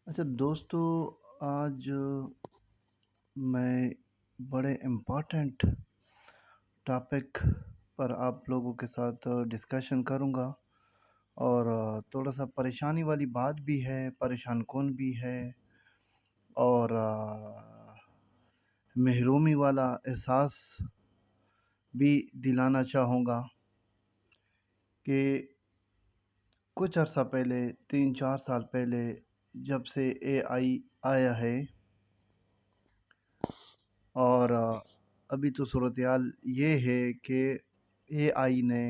अच्छा दोस्तों, आज मैं बड़े इम्पोर्टेंट टॉपिक पर आप लोगों के साथ डिस्कशन करूंगा। और थोड़ा सा परेशानी वाली बात भी है, परेशान कौन भी है। और महरूमी वाला एहसास भी दिलाना चाहूँगा कि कुछ अर्सा पहले, 3-4 साल पहले, जब से एआई आया है। और अभी तो सूरत-ए-हाल ये है कि एआई ने,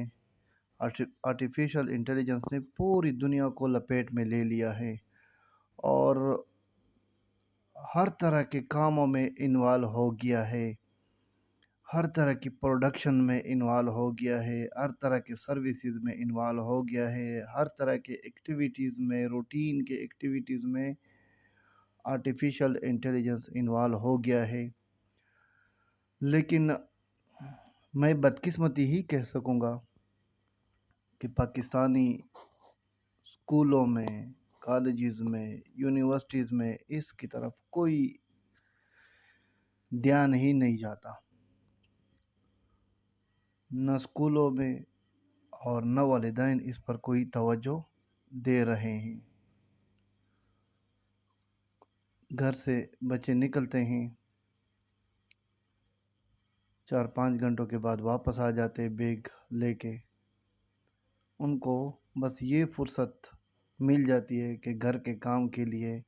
आर्टिफ़िशियल इंटेलिजेंस ने पूरी दुनिया को लपेट में ले लिया है। और हर तरह के कामों में इन्वॉल्व हो गया है, हर तरह की प्रोडक्शन में इन्वॉल्व हो गया है, हर तरह के सर्विसेज में इन्वॉल्व हो गया है, हर तरह के एक्टिविटीज़ में, रूटीन के एक्टिविटीज़ में आर्टिफ़िशियल इंटेलिजेंस इन्वॉल्व हो गया है। लेकिन मैं बदकिस्मती ही कह सकूँगा कि पाकिस्तानी स्कूलों में, कॉलेजेस में, यूनिवर्सिटीज़ में इसकी तरफ कोई ध्यान ही नहीं जाता। न स्कूलों में और न वालिदैन इस पर कोई तवज्जो दे रहे हैं। घर से बच्चे निकलते हैं, 4-5 घंटों के बाद वापस आ जाते बैग लेके। उनको बस ये फुर्सत मिल जाती है कि घर के काम के लिए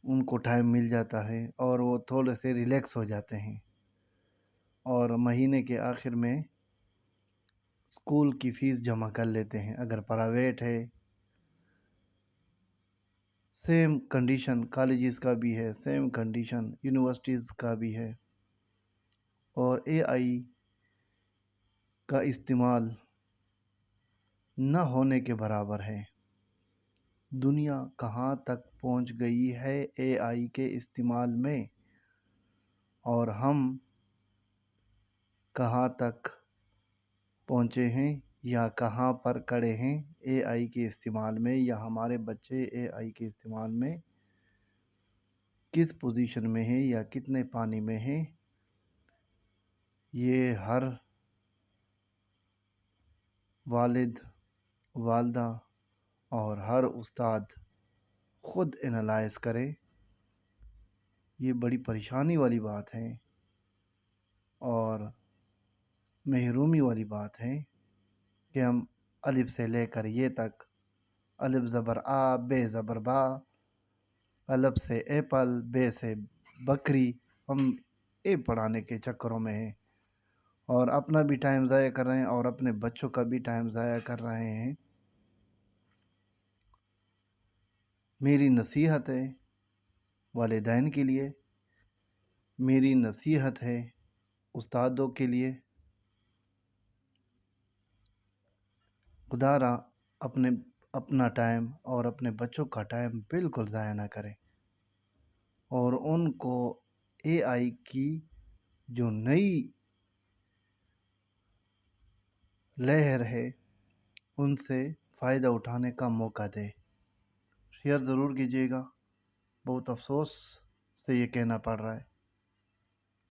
उनको टाइम मिल जाता है और वो थोड़े से रिलैक्स हो जाते हैं। और महीने के आखिर में स्कूल की फ़ीस जमा कर लेते हैं। अगर प्राइवेट है, सेम कंडीशन कॉलेजेस का भी है, सेम कंडीशन यूनिवर्सिटीज़ का भी है। और एआई का इस्तेमाल न होने के बराबर है। दुनिया कहाँ तक पहुँच गई है एआई के इस्तेमाल में, और हम कहाँ तक पहुँचे हैं या कहाँ पर खड़े हैं एआई के इस्तेमाल में, या हमारे बच्चे एआई के इस्तेमाल में किस पोजीशन में हैं या कितने पानी में हैं। ये हर वालिद, वालदा और हर उस्ताद ख़ुद एनालाइज़ करे। ये बड़ी परेशानी वाली बात है और महरूमी वाली बात है कि हम अलिफ से लेकर ये तक, अलिफ ज़बर आ, बे ज़बर बा, अलब से एप्पल, बे से बकरी, हम ए पढ़ाने के चक्करों में हैं और अपना भी टाइम ज़ाया कर रहे हैं और अपने बच्चों का भी टाइम ज़ाया कर रहे हैं। मेरी नसीहत है वालिदैन के लिए, मेरी नसीहत है उस्तादों के लिए, खुदारा अपना टाइम और अपने बच्चों का टाइम बिल्कुल ज़ाया ना करें। और उनको एआई की जो नई लहर है उनसे फ़ायदा उठाने का मौका दें। शेयर ज़रूर कीजिएगा। बहुत अफ़सोस से ये कहना पड़ रहा है।